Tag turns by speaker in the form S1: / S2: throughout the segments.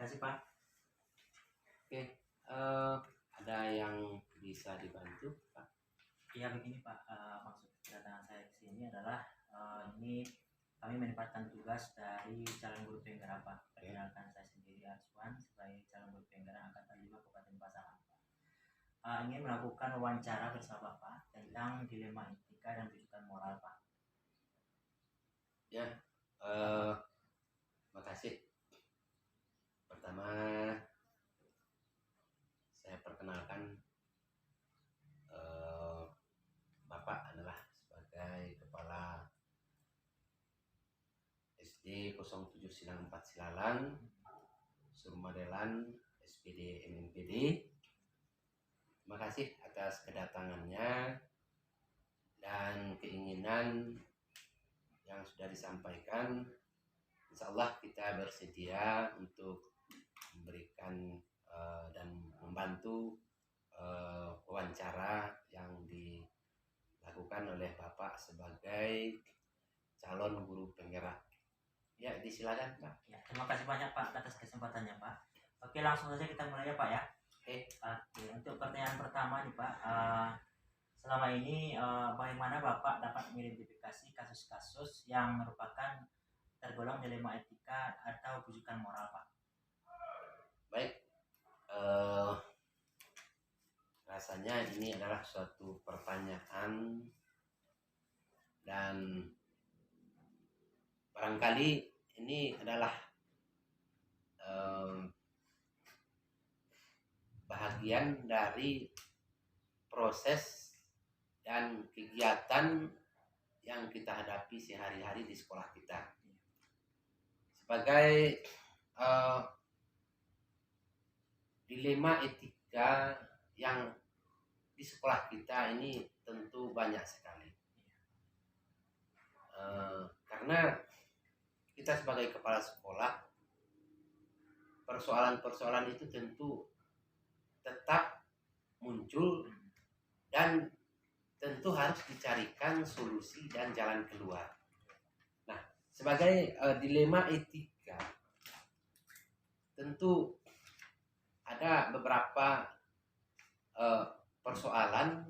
S1: kasih Pak.
S2: Oke, ada yang bisa dibantu, Pak?
S1: Ya begini Pak, maksud kedatangan saya ke sini adalah ini kami menempatkan tugas dari calon guru penggerak Pak. Perkenalkan saya sendiri Arswan sebagai calon guru penggerak angkatan 5 Kabupaten Pasaman Pak. Ingin melakukan wawancara bersama Bapak tentang dilema etika dan rujukan moral Pak.
S2: Ya, makasih. Pertama, saya perkenalkan Bapak adalah sebagai Kepala SD 07 Silang 4 Silalang, Surmadelan, SPD MNPD. Terima kasih atas kedatangannya dan keinginan yang sudah disampaikan. Insya Allah kita bersedia untuk memberikan dan membantu wawancara yang dilakukan oleh Bapak sebagai calon guru penggerak. Ya, disilakan Pak.
S1: Ya, terima kasih banyak Pak atas kesempatannya Pak. Oke, langsung saja kita mulai ya Pak ya. Oke, untuk pertanyaan pertama nih Pak, selama ini bagaimana Bapak dapat mengidentifikasi kasus-kasus yang merupakan tergolong dilema etika atau rujukan moral Pak?
S2: Baik, rasanya ini adalah suatu pertanyaan dan barangkali ini adalah bahagian dari proses dan kegiatan yang kita hadapi sehari-hari di sekolah kita. Sebagai dilema etika yang di sekolah kita ini tentu banyak sekali. Karena kita sebagai kepala sekolah, persoalan-persoalan itu tentu tetap muncul dan tentu harus dicarikan solusi dan jalan keluar. Nah, sebagai dilema etika, tentu ada beberapa persoalan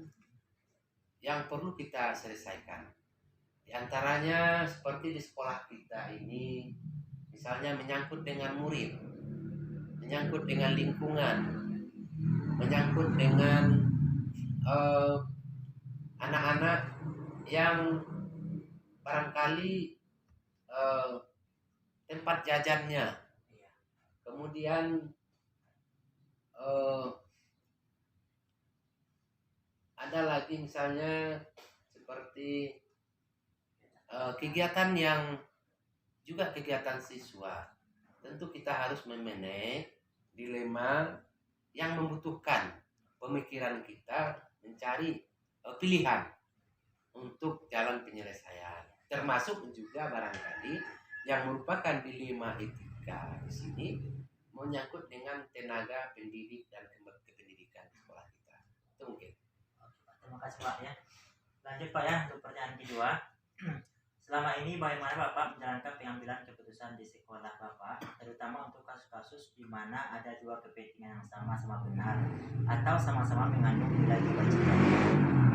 S2: yang perlu kita selesaikan. Di antaranya seperti di sekolah kita ini, misalnya menyangkut dengan murid, menyangkut dengan lingkungan, menyangkut dengan anak-anak yang barangkali tempat jajannya, kemudian ada lagi misalnya seperti kegiatan yang juga kegiatan siswa. Tentu kita harus memanage dilema yang membutuhkan pemikiran kita mencari pilihan untuk jalan penyelesaian. Termasuk juga barangkali yang merupakan dilema etika di sini menyangkut dengan tenaga pendidik dan kependidikan di sekolah kita. Itu mungkin.
S1: Terima kasih Pak ya. Lanjut Pak ya untuk pertanyaan kedua. Selama ini bagaimana Bapak menjalankan pengambilan keputusan di sekolah Bapak, terutama untuk kasus-kasus di mana ada dua kepentingan yang sama-sama benar atau sama-sama mengandung nilai kebajikan?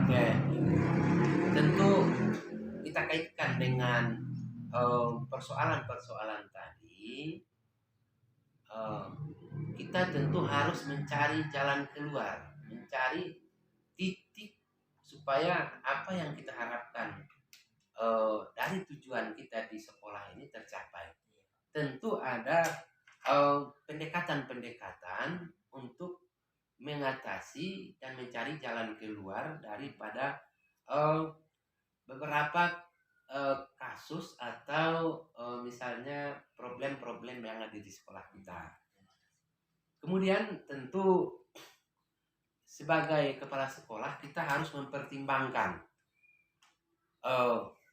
S2: Oke, tentu kita kaitkan dengan persoalan-persoalan tadi. Kita tentu harus mencari jalan keluar, mencari titik supaya apa yang kita harapkan dari tujuan kita di sekolah ini tercapai. Tentu ada pendekatan-pendekatan untuk mengatasi dan mencari jalan keluar daripada beberapa kasus atau misalnya problem-problem yang ada di sekolah kita. Kemudian tentu sebagai kepala sekolah kita harus mempertimbangkan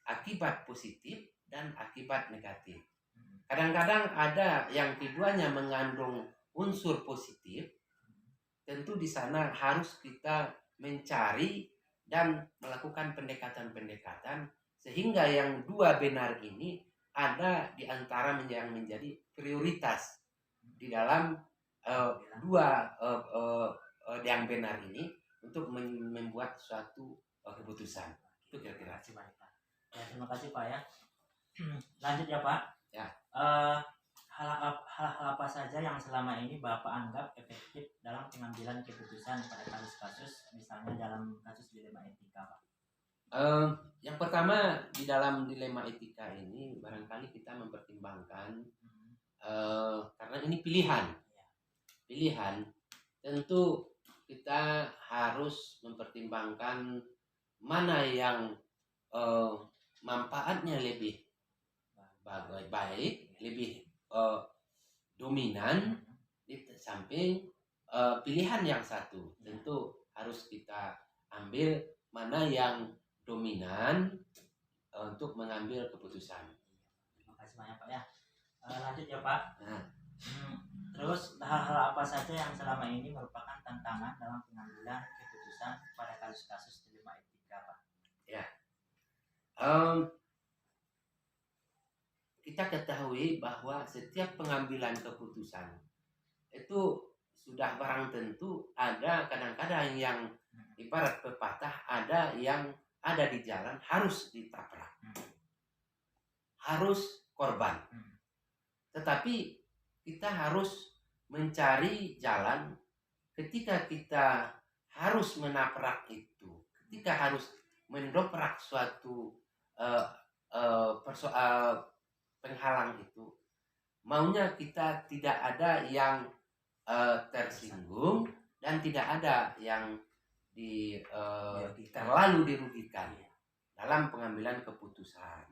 S2: akibat positif dan akibat negatif. Kadang-kadang ada yang keduanya mengandung unsur positif. Tentu di sana harus kita mencari dan melakukan pendekatan-pendekatan sehingga yang dua benar ini ada di antara yang menjadi prioritas di dalam dua yang benar ini untuk membuat suatu keputusan. Itu kira-kira.
S1: Terima kasih banyak, Pak. Ya, terima kasih Pak ya. Lanjut ya Pak.
S2: Ya.
S1: Hal-hal apa saja yang selama ini Bapak anggap efektif dalam pengambilan keputusan pada kasus-kasus, misalnya dalam kasus dilema etika, Pak?
S2: Yang pertama, di dalam dilema etika ini barangkali kita mempertimbangkan karena ini pilihan tentu kita harus mempertimbangkan mana yang manfaatnya lebih baik, lebih dominan di samping pilihan yang satu. Tentu harus kita ambil mana yang dominan untuk mengambil keputusan.
S1: Terima kasih banyak Pak ya. Lanjut ya Pak.
S2: Nah.
S1: Terus hal-hal apa saja yang selama ini merupakan tantangan dalam pengambilan keputusan pada kasus-kasus dilema etika, Pak?
S2: Ya. Kita ketahui bahwa setiap pengambilan keputusan itu sudah barang tentu ada kadang-kadang yang ibarat pepatah, ada yang ada di jalan harus ditabrak, harus korban. Tetapi kita harus mencari jalan ketika kita harus menabrak itu, ketika harus mendobrak suatu penghalang itu, maunya kita tidak ada yang tersinggung dan tidak ada yang terlalu dirugikan dalam pengambilan keputusan.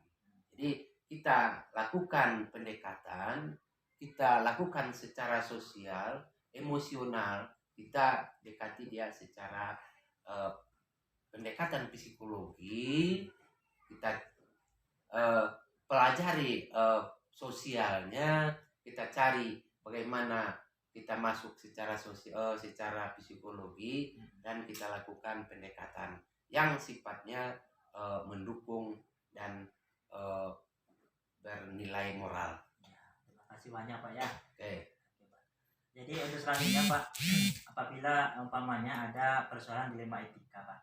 S2: Jadi kita lakukan pendekatan, kita lakukan secara sosial, emosional, kita dekati dia secara pendekatan psikologi, kita pelajari sosialnya, kita cari bagaimana kita masuk secara sosial, secara psikologi, dan kita lakukan pendekatan yang sifatnya mendukung dan bernilai moral.
S1: Terima kasih banyak Pak ya.
S2: Oke.
S1: Jadi untuk selanjutnya Pak, apabila umpamanya ada persoalan dilema etika Pak,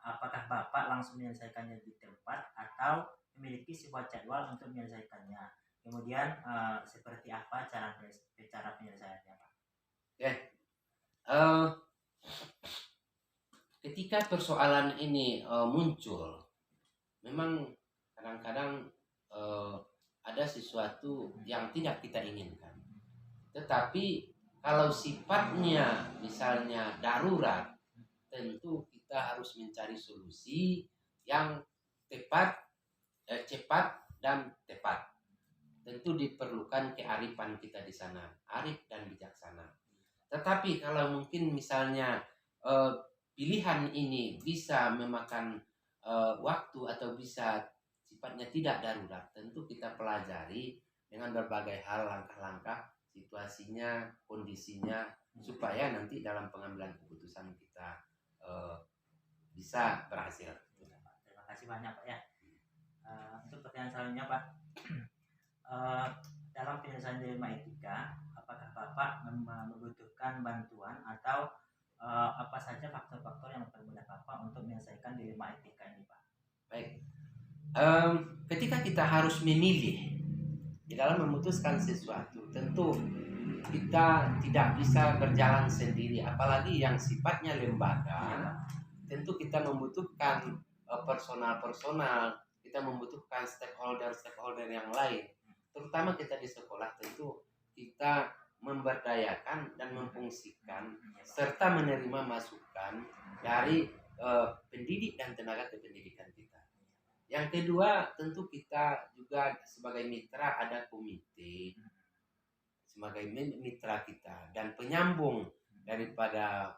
S1: apakah Bapak langsung menyelesaikannya di tempat atau memiliki sebuah jadwal untuk menyelesaikannya? Kemudian seperti apa cara penyelesaiannya Pak?
S2: Oke. Ketika persoalan ini muncul, memang kadang-kadang ada sesuatu yang tidak kita inginkan. Tetapi kalau sifatnya misalnya darurat, tentu kita harus mencari solusi yang tepat, cepat dan tepat. Tentu diperlukan kearifan kita di sana, arif dan bijaksana. Tetapi kalau mungkin misalnya pilihan ini bisa memakan waktu atau bisa sifatnya tidak darurat, tentu kita pelajari dengan berbagai hal, langkah-langkah, situasinya, kondisinya, supaya nanti dalam pengambilan keputusan kita bisa berhasil.
S1: Terima kasih banyak Pak ya. Untuk pertanyaan selanjutnya Pak, dalam penyelesaian dilema etika, apakah Bapak membutuhkan bantuan atau apa saja faktor-faktor yang mempermudah Bapak untuk menyelesaikan dilema etika ini Pak?
S2: Baik. Ketika kita harus memilih di dalam memutuskan sesuatu, tentu kita tidak bisa berjalan sendiri, apalagi yang sifatnya lembaga. Tentu kita membutuhkan personal, kita membutuhkan stakeholder yang lain. Terutama kita di sekolah, tentu kita memberdayakan dan memfungsikan serta menerima masukan dari pendidik dan tenaga kependidikan kita. Yang kedua, tentu kita juga sebagai mitra ada komite, sebagai mitra kita dan penyambung daripada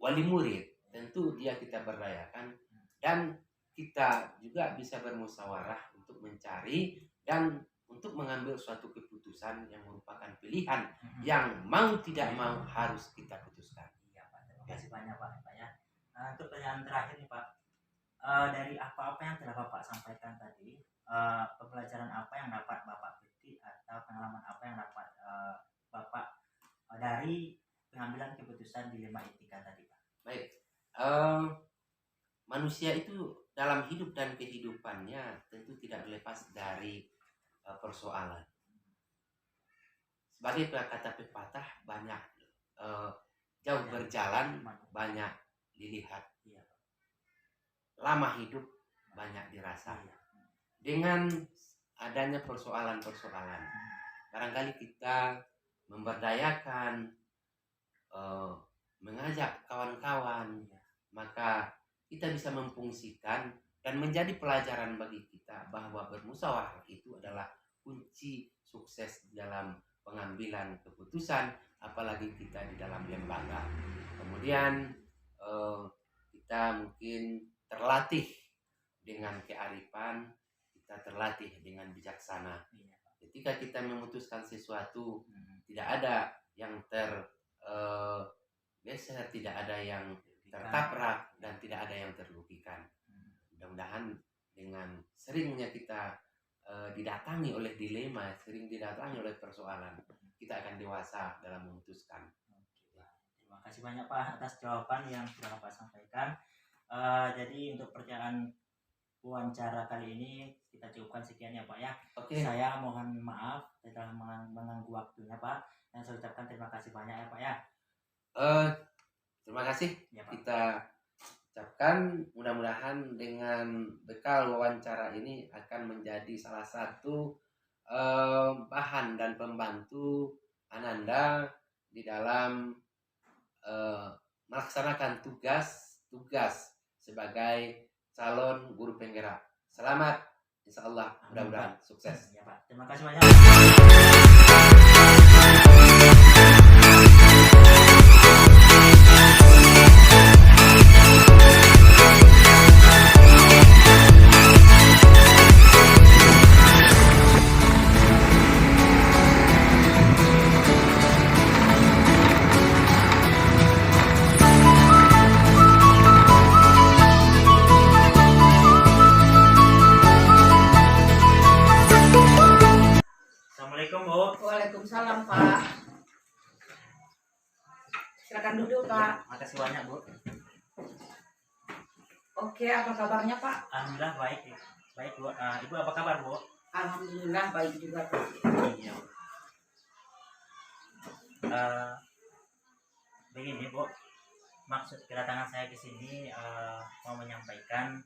S2: wali murid, tentu dia kita berdayakan dan kita juga bisa bermusyawarah untuk mencari dan untuk mengambil suatu keputusan yang merupakan pilihan yang mau tidak mau harus kita putuskan.
S1: Iya Pak, terima kasih banyak Pak ya. Untuk pertanyaan terakhir nih Pak, dari apa-apa yang telah Bapak sampaikan tadi, pembelajaran apa yang dapat Bapak petik atau atau pengalaman apa yang dapat Bapak dari pengambilan keputusan dilema etika tadi, Pak?
S2: Baik, manusia itu dalam hidup dan kehidupannya tentu tidak lepas dari persoalan. Sebagai kata pepatah, banyak jauh berjalan, banyak dilihat.
S1: Iya, Pak.
S2: Lama hidup, banyak dirasa.
S1: Iya.
S2: Dengan adanya persoalan-persoalan, barangkali kita memberdayakan, mengajak kawan-kawan, maka kita bisa memfungsikan dan menjadi pelajaran bagi kita bahwa bermusyawarah itu adalah kunci sukses dalam pengambilan keputusan, apalagi kita di dalam lembaga. Kemudian kita mungkin terlatih dengan kearifan, kita terlatih dengan bijaksana. Ketika kita memutuskan sesuatu, tidak ada yang tergeser, tidak ada yang tertabrak, dan tidak ada yang terlugikan. Mudah-mudahan dengan seringnya kita didatangi oleh dilema, sering didatangi oleh persoalan, kita akan dewasa dalam memutuskan.
S1: Terima kasih banyak Pak atas jawaban yang sudah Bapak sampaikan. Jadi untuk pertanyaan wawancara kali ini kita cukupkan sekian ya Pak ya.
S2: Oke.
S1: Saya mohon maaf telah mengganggu waktunya Pak, dan saya ucapkan terima kasih banyak ya Pak ya.
S2: Terima kasih
S1: Ya, Pak.
S2: kita ucapkan, mudah-mudahan dengan bekal wawancara ini akan menjadi salah satu bahan dan pembantu Ananda di dalam melaksanakan tugas sebagai calon guru penggerak. Selamat, insya Allah, mudah-mudahan sukses.
S1: Ya Pak, terima kasih banyak. Assalamualaikum Bu.
S3: Waalaikumsalam Pak. Silakan duduk Pak.
S1: Makasih banyak Bu.
S3: Oke, apa kabarnya Pak?
S1: Alhamdulillah baik. Baik Bu. Ibu apa kabar Bu?
S3: Alhamdulillah baik juga Pak.
S1: Iya. Begini Bu, maksud kedatangan saya ke sini mau menyampaikan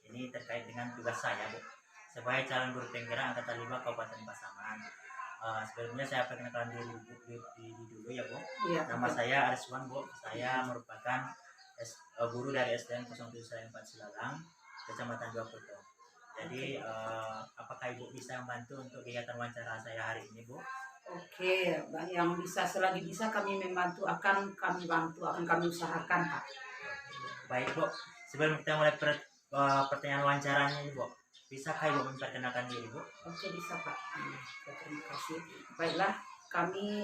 S1: ini terkait dengan tugas saya Bu sebagai calon guru penggerak angkatan 5 Kabupaten Pasaman. Sebelumnya saya perkenalkan diri dulu ya Bu.
S3: Iya.
S1: Nama saya Ariswan Bu. Saya merupakan guru dari SDN 0714 Silalang, Kecamatan Dua-Kuto. Jadi apakah Ibu bisa membantu untuk kegiatan wawancara saya hari ini Bu?
S3: Oke, yang bisa selagi bisa kami membantu akan kami bantu, akan kami usahakan Pak.
S1: Baik Bu, sebelum kita mulai pertanyaan wawancaranya ini Bu, bisakah Ibu memperkenalkan diri Bu?
S3: Oke, bisa Pak. Terima kasih. Baiklah, kami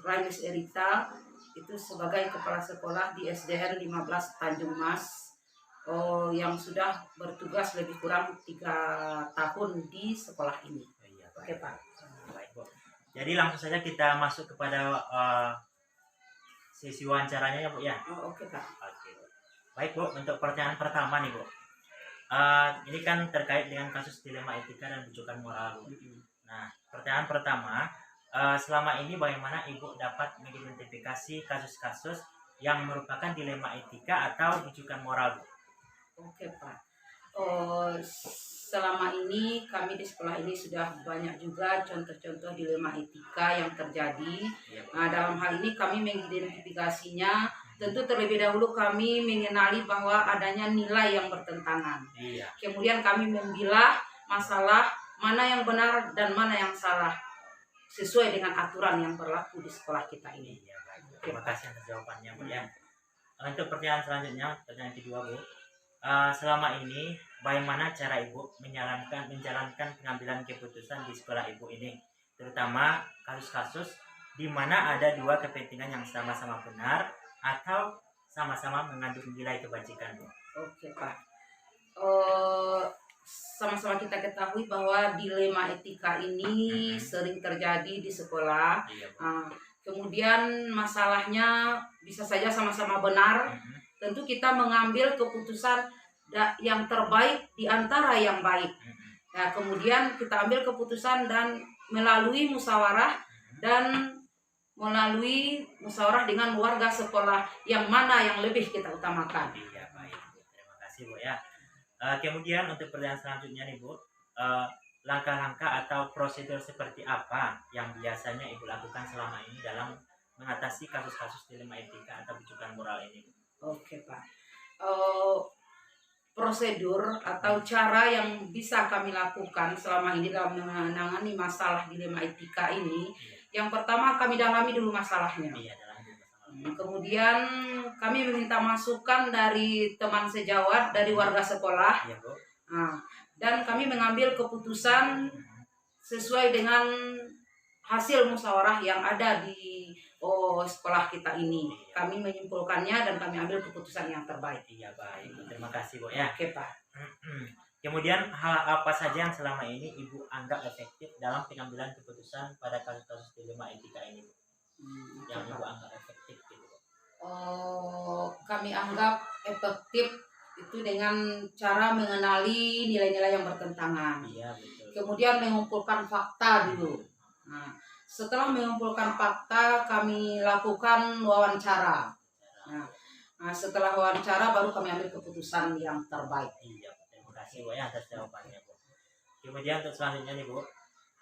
S3: Raimis Erita itu sebagai kepala sekolah di SDN 15 Tanjung Mas, yang sudah bertugas lebih kurang 3 tahun di sekolah ini. Oke Pak.
S1: Baik Bu. Jadi langsung saja kita masuk kepada sesi wawancaranya ya Bu ya.
S3: Oke Pak.
S1: Oke. Baik Bu, untuk pertanyaan pertama nih Bu. Ini kan terkait dengan kasus dilema etika dan rujukan moral Bu. Nah, pertanyaan pertama, selama ini bagaimana Ibu dapat mengidentifikasi kasus-kasus yang merupakan dilema etika atau rujukan moral Bu?
S3: Oke Pak. Selama ini kami di sekolah ini sudah banyak juga contoh-contoh dilema etika yang terjadi. Nah, dalam hal ini kami mengidentifikasinya. Tentu terlebih dahulu kami mengenali bahwa adanya nilai yang bertentangan. Kemudian kami memilah masalah mana yang benar dan mana yang salah sesuai dengan aturan yang berlaku di sekolah kita ini.
S1: Terima kasih atas jawabannya Bu ya. Untuk pertanyaan selanjutnya, pertanyaan kedua Bu. Selama ini bagaimana cara Ibu menjalankan pengambilan keputusan di sekolah Ibu ini, terutama kasus-kasus di mana ada dua kepentingan yang sama-sama benar atau sama-sama mengandung nilai kebajikan Bu?
S3: Oke Pak. sama-sama kita ketahui bahwa dilema etika ini sering terjadi di sekolah.
S1: Iya, Bu.
S3: Kemudian masalahnya bisa saja sama-sama benar. Tentu kita mengambil keputusan yang terbaik di antara yang baik. Nah, kemudian kita ambil keputusan dan melalui musyawarah dengan warga sekolah yang mana yang lebih kita utamakan.
S1: Iya, baik, Bu. Terima kasih, Bu ya. Kemudian untuk pertanyaan selanjutnya nih, Bu, langkah-langkah atau prosedur seperti apa yang biasanya Ibu lakukan selama ini dalam mengatasi kasus-kasus dilema etika atau bujukan moral ini, Bu?
S3: Oke, Pak. Prosedur atau cara yang bisa kami lakukan selama ini dalam menangani masalah dilema etika ini, yang pertama kami dalami dulu masalahnya.
S1: Iya, dalam masalah.
S3: Kemudian kami meminta masukan dari teman sejawat, dari warga sekolah.
S1: Iya, Bu.
S3: Dan kami mengambil keputusan sesuai dengan hasil musyawarah yang ada di sekolah kita ini. Kami menyimpulkannya dan kami ambil keputusan yang terbaik.
S1: Iya, baik. Terima kasih, Bu ya.
S3: Oke, Pak.
S1: Kemudian hal apa saja yang selama ini Ibu anggap efektif dalam pengambilan keputusan pada kasus-kasus dilema etika ini, Bu? Yang Ibu anggap efektif gitu, Bu?
S3: Kami anggap efektif itu dengan cara mengenali nilai-nilai yang bertentangan.
S1: Iya, betul.
S3: Kemudian mengumpulkan fakta dulu. Setelah mengumpulkan fakta, kami lakukan wawancara. Setelah wawancara baru kami ambil keputusan yang terbaik.
S1: Iya, terima kasih, Bu ya, atas jawabannya, Bu. Kemudian untuk selanjutnya nih, Bu,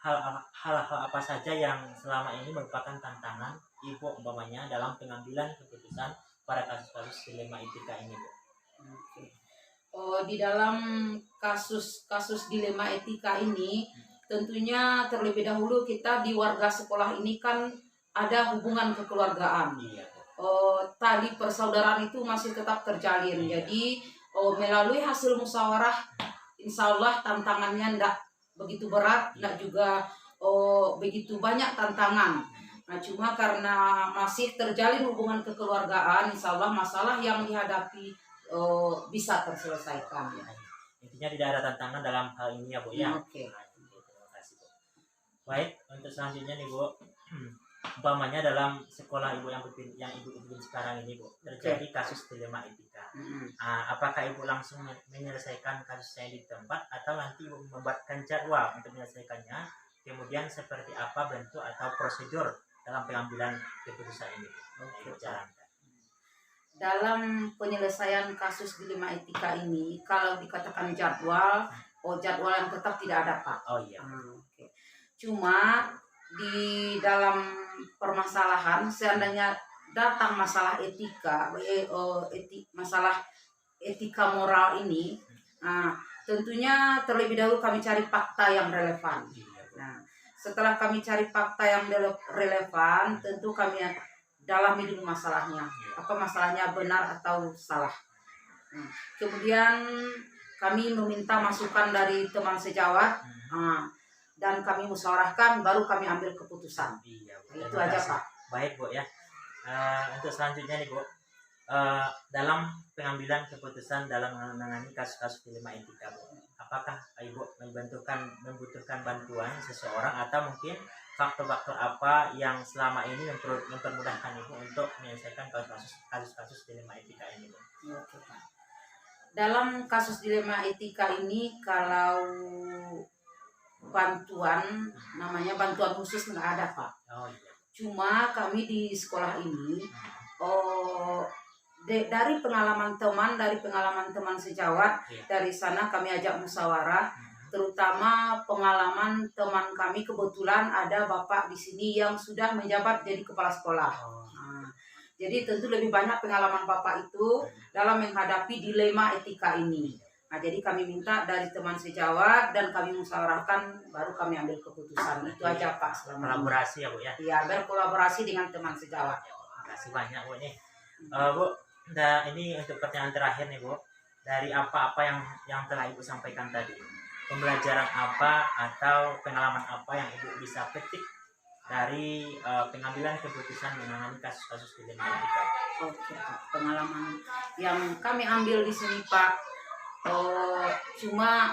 S1: hal-hal apa saja yang selama ini merupakan tantangan Ibu umpamanya dalam pengambilan keputusan pada kasus-kasus dilema etika ini, Bu?
S3: Di dalam kasus dilema etika ini, tentunya terlebih dahulu kita di warga sekolah ini kan ada hubungan kekeluargaan.
S1: Iya.
S3: Tali persaudaraan itu masih tetap terjalin. Jadi melalui hasil musyawarah, insya Allah tantangannya tidak begitu berat, tidak juga begitu banyak tantangan. Nah, cuma karena masih terjalin hubungan kekeluargaan, insya Allah masalah yang dihadapi bisa terselesaikan.
S1: Intinya tidak ada tantangan dalam hal ini ya, Bu ya.
S3: Oke.
S1: Terima kasih, Bu. Baik, untuk selanjutnya nih, Bu, umpamanya dalam sekolah Ibu yang Ibu bimbing sekarang ini, Bu, terjadi kasus dilema etika. Apakah Ibu langsung menyelesaikan kasusnya di tempat atau nanti Ibu membuatkan jadwal untuk menyelesaikannya? Kemudian seperti apa bentuk atau prosedur dalam pengambilan keputusan ini? Ibu jalankan.
S3: Dalam penyelesaian kasus dilema etika ini, kalau dikatakan jadwal yang tetap tidak ada, Pak.
S1: Oh iya.
S3: Okay. Cuma di dalam permasalahan, seandainya datang masalah etika, masalah etika moral ini, tentunya terlebih dahulu kami cari fakta yang relevan. Nah, setelah kami cari fakta yang relevan, tentu kami dalami dulu masalahnya. Apa masalahnya, benar atau salah. Kemudian kami meminta masukan dari teman sejawat, dan kami musyawarahkan, baru kami ambil keputusan.
S1: Iya,
S3: itu aja, Pak.
S1: Baik, Bu ya. Untuk selanjutnya nih, Bu, dalam pengambilan keputusan dalam menangani kasus-kasus dilema etika, Bu, apakah Ibu membutuhkan bantuan seseorang atau mungkin faktor-faktor apa yang selama ini mempermudahkan Ibu untuk menyelesaikan kasus-kasus dilema etika ini, Bu?
S3: Oke, Pak. Dalam kasus dilema etika ini, kalau bantuan, namanya bantuan khusus nggak ada, Pak.
S1: Oh, iya.
S3: Cuma kami di sekolah ini, dari pengalaman teman sejawat, dari sana kami ajak musyawarah, terutama pengalaman teman kami, kebetulan ada bapak di sini yang sudah menjabat jadi kepala sekolah. Jadi tentu lebih banyak pengalaman bapak itu dalam menghadapi dilema etika ini. Nah, jadi kami minta dari teman sejawat dan kami musyawarahkan, baru kami ambil keputusan. Itu aja, Pak.
S1: Kolaborasi ya, Bu ya?
S3: Iya, berkolaborasi dengan teman sejawat.
S1: Terima kasih banyak, Bu nih. Bu, ini untuk pertanyaan terakhir nih, Bu. Dari apa-apa yang telah Ibu sampaikan tadi, pembelajaran apa atau pengalaman apa yang Ibu bisa petik dari pengambilan keputusan menangani kasus-kasus dilema etika?
S3: Oke, Pak. Pengalaman yang kami ambil di sini, Pak, cuma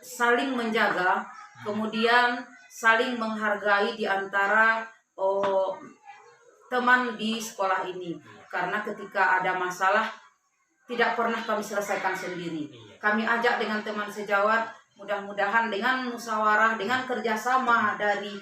S3: saling menjaga, kemudian saling menghargai di antara teman di sekolah ini. Karena ketika ada masalah tidak pernah kami selesaikan sendiri. Kami ajak dengan teman sejawat, mudah-mudahan dengan musyawarah, dengan kerjasama dari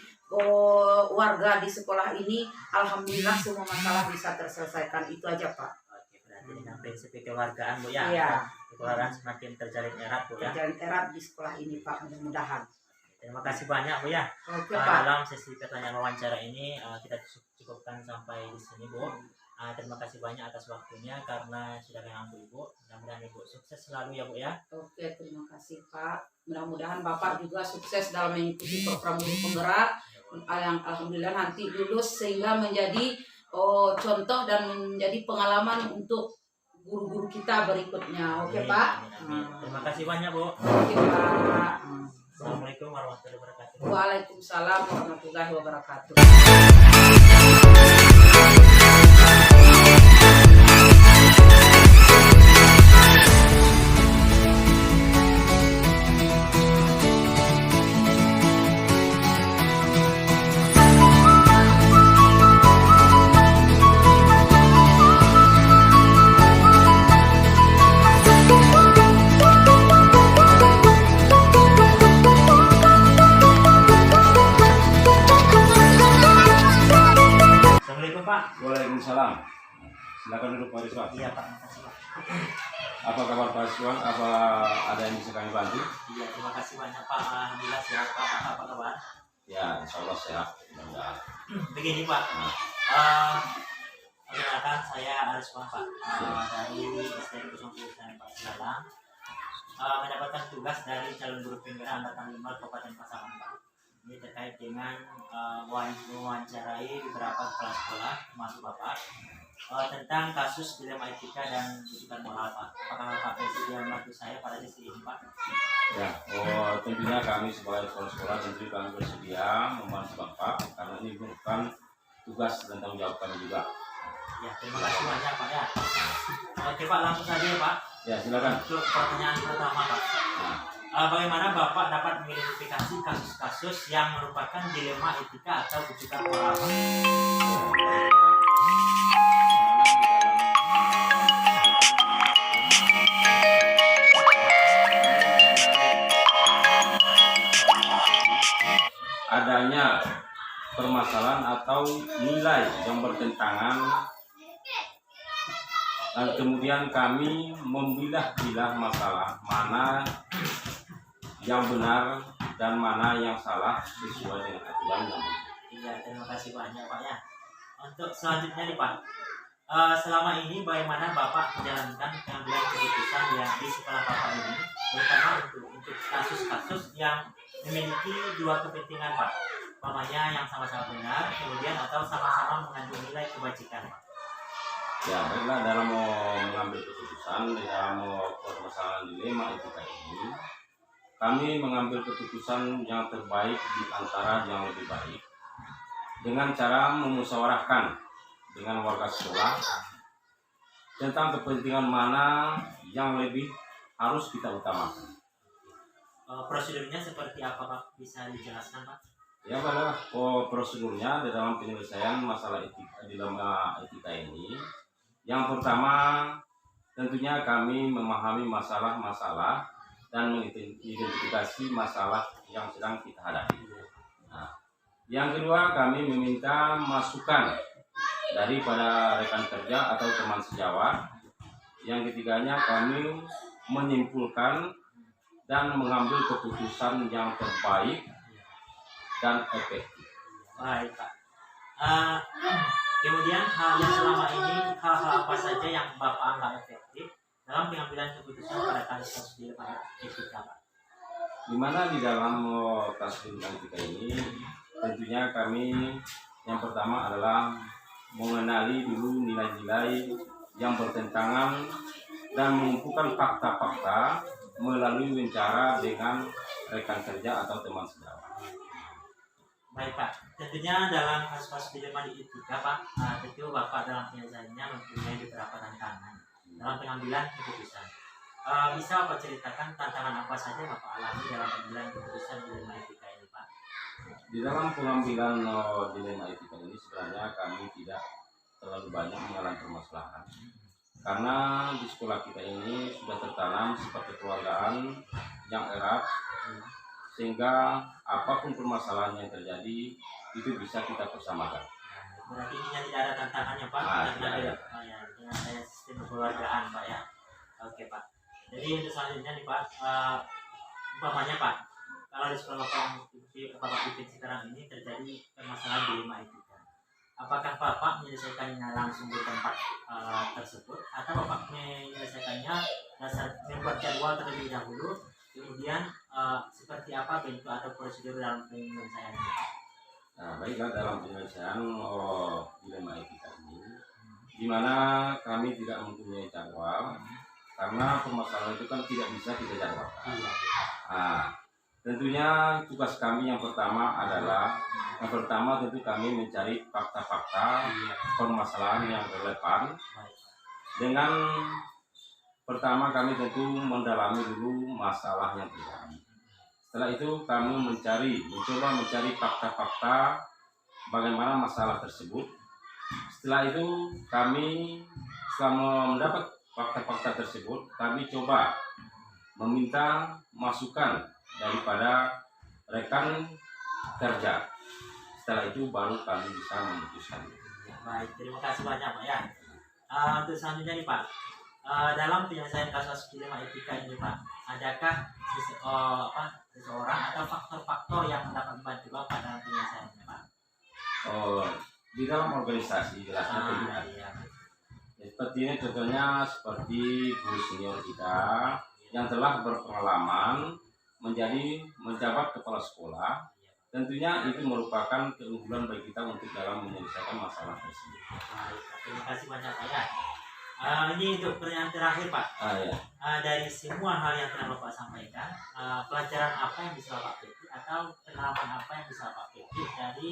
S3: warga di sekolah ini, alhamdulillah semua masalah bisa terselesaikan. Itu aja, Pak.
S1: Oke, berarti dengan prinsip kekeluargaan Bu ya.
S3: Iya.
S1: Kekeluargaan semakin terjalin erat Bu ya.
S3: Terjalin erat di sekolah ini, Pak, mudah-mudahan.
S1: Terima kasih banyak Bu ya.
S3: Oke, Pak.
S1: Dalam sesi pertanyaan wawancara ini kita cukupkan sampai di sini Bu. Terima kasih banyak atas waktunya karena sudah mengambil Ibu. Mudah-mudahan Ibu sukses selalu ya Bu ya.
S3: Oke, terima kasih Pak. Mudah-mudahan Bapak juga sukses dalam mengikuti program guru penggerak yang alhamdulillah nanti lulus sehingga menjadi contoh dan menjadi pengalaman untuk guru-guru kita berikutnya. Oke,
S1: Amin,
S3: Pak.
S1: amin, amin. Terima kasih banyak Bu.
S3: Oke, Pak.
S1: Assalamualaikum warahmatullahi wabarakatuh.
S3: Waalaikumsalam warahmatullahi wabarakatuh.
S1: Assalamualaikum Pak.
S4: Waalaikumsalam. Silakan duduk Pak Rizwan.
S1: Iya Pak, makasih Pak.
S4: Apa kabar Pak Rizwan? Apa ada yang bisa kami bantu?
S1: Iya, terima kasih banyak Pak. Alhamdulillah sehat Pak. Apa kabar?
S4: Ya, insya Allah sehat. Mudah-mudahan.
S1: Begini Pak.
S4: Nah,
S1: Perkenalkan saya Ariswan Pak. Dari STM 09 Pak Silalang. Mendapatkan tugas dari calon guru penggerak angkatan 5 Kabupaten Pasaman Pak. Ini terkait dengan mewawancarai beberapa kepala sekolah termasuk Bapak tentang kasus dilema etika dan rujukan moral Pak. Apakah Bapak bersedia membantu saya pada sesi ini Pak?
S4: ya, tentunya kami sebagai kepala sekolah tentu kami bersedia membantu Bapak karena ini merupakan tugas dan tanggung jawab kami juga.
S1: Ya, terima kasih banyak Pak ya. Oke Pak, langsung saja ya Pak.
S4: Ya, silakan.
S1: Untuk pertanyaan pertama Pak.
S4: Nah,
S1: Bagaimana Bapak dapat mengidentifikasi kasus-kasus yang merupakan dilema etika atau rujukan moral Pak?
S4: adanya permasalahan atau nilai yang bertentangan dan kemudian kami memilah-milah masalah mana yang benar dan mana yang salah sesuai dengan aturan yang berlaku.
S1: Iya, terima kasih banyak Pak ya. Untuk selanjutnya nih Pak, selama ini bagaimana Bapak menjalankan pengambilan keputusan yang di sekolah Bapak ini, terutama untuk kasus-kasus yang memiliki dua kepentingan Pak, umpamanya yang sama-sama benar, kemudian atau sama-sama mengandung nilai kebajikan Pak.
S4: Ya, baiklah dalam mengambil keputusan dalam permasalahan dilema etika ini, kami mengambil keputusan yang terbaik di antara yang lebih baik dengan cara memusyawarahkan dengan warga sekolah tentang kepentingan mana yang lebih harus kita utamakan.
S1: Prosedurnya seperti apa Pak? Bisa dijelaskan Pak?
S4: Ya, pada prosedurnya di dalam penyelesaian masalah etika, dilema etika ini, yang pertama tentunya kami memahami masalah-masalah dan mengidentifikasi masalah yang sedang kita hadapi. Nah, yang kedua kami meminta masukan daripada rekan kerja atau teman sejawat. Yang ketiganya kami menyimpulkan dan mengambil keputusan yang terbaik dan efektif.
S1: Baik Pak. Kemudian hal yang selama ini, hal-hal apa saja yang Bapak anggap efektif dalam pengambilan keputusan pada kasus dilema etika Pak?
S4: Di mana di dalam kasus dilema etika ini tentunya kami yang pertama adalah mengenali dulu nilai-nilai yang bertentangan dan mengumpulkan fakta-fakta melalui wawancara dengan rekan kerja atau teman sejawat.
S1: Baik Pak, tentunya dalam kasus-kasus dilema di etika Pak, tentu Bapak dalam penyelesaiannya mempunyai beberapa tantangan dalam pengambilan keputusan. Bisa Bapak ceritakan tantangan apa saja yang Bapak alami dalam pengambilan keputusan dilema etika ini, Pak?
S4: Di dalam pengambilan dilema etika ini sebenarnya kami tidak terlalu banyak mengalami permasalahan. Karena di sekolah kita ini sudah tertanam seperti kekeluargaan yang erat, sehingga apapun permasalahan yang terjadi itu bisa kita persamakan.
S1: Berarti intinya tidak ada tantangannya, Pak, karena dengan saya sistem kekeluargaan, Pak ya. Oke, Pak. Jadi untuk selanjutnya nih, Pak, umpamanya Pak, kalau di sekolah Bapak pimpin sekarang ini terjadi permasalahan dilema etika, apakah Bapak menyelesaikannya langsung di tempat tersebut, atau Bapak menyelesaikannya membuat jadwal terlebih dahulu, kemudian seperti apa bentuk atau prosedur dalam penyelesaian ini?
S4: Nah, baiklah, dalam penyelesaian dilema etika ini, di mana kami tidak mempunyai jadwal, karena permasalahan itu kan tidak bisa kita jadwalkan. Nah, tentunya tugas kami yang pertama tentu kami mencari fakta-fakta permasalahan yang relevan. Dengan pertama kami tentu mendalami dulu masalah yang terjadi. Setelah itu kami mencoba mencari fakta-fakta bagaimana masalah tersebut. Setelah itu kami setelah mendapat fakta-fakta tersebut, kami coba meminta masukan daripada rekan kerja. Setelah itu baru kami bisa memutuskan.
S1: Baik, terima kasih banyak, Pak ya. Untuk selanjutnya nih, Pak, dalam penyelesaian kasus dilema etika ini, Pak, adakah seseorang atau faktor-faktor yang mendapat membantu Bapak dalam penyelesaiannya, Pak?
S4: Di dalam organisasi jelasnya tidak.
S1: Iya.
S4: Seperti ini contohnya seperti guru senior kita yang telah berpengalaman menjabat kepala sekolah, tentunya itu merupakan keunggulan bagi kita untuk dalam menyelesaikan masalah tersebut.
S1: Baik, terima kasih banyak, Pak ya. Ini untuk pertanyaan terakhir, Pak.
S4: Ya.
S1: Dari semua hal yang telah Bapak sampaikan, pelajaran apa yang bisa Bapak petik atau pengalaman apa yang bisa Bapak petik dari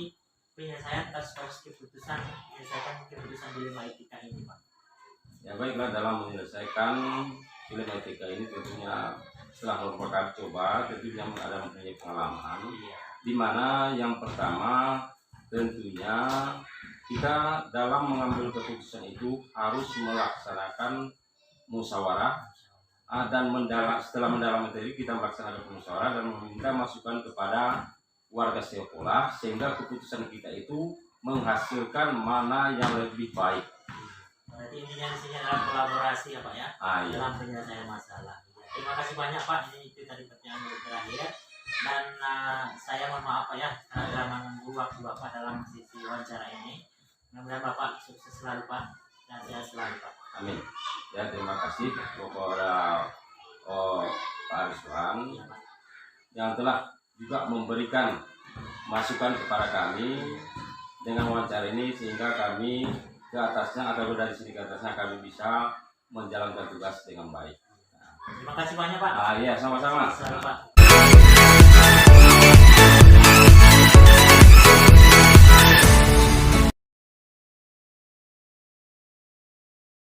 S1: penyelesaian kasus menyelesaikan keputusan dilema etika ini, Pak?
S4: Ya baiklah, dalam menyelesaikan dilema etika ini tentunya setelah beberapa coba tentunya ada mempunyai pengalaman, di mana yang pertama tentunya kita dalam mengambil keputusan itu harus melaksanakan musyawarah dan setelah mendalami tadi kita melaksanakan musyawarah dan meminta masukan kepada warga sekolah sehingga keputusan kita itu menghasilkan mana yang lebih baik.
S1: Berarti intinya di sini adalah kolaborasi ya, Pak ya, dalam penyelesaian masalah. Terima kasih banyak, Pak. Ini itu tadi pertanyaan yang terakhir. Dan saya mohon maaf, Pak ya, karena mengganggu waktu Bapak dalam sisi wawancara ini. Mudah-mudahan Bapak sukses selalu, Pak, dan sehat selalu, Pak.
S4: Amin. Ya, terima kasih kepada Pak Ariswan yang telah juga memberikan masukan kepada kami dengan wawancara ini sehingga kami ke atasnya atau dari sini ke atasnya kami bisa menjalankan tugas dengan baik.
S1: Terima kasih banyak, Pak.
S4: Iya, sama-sama.
S1: Selalu, Pak.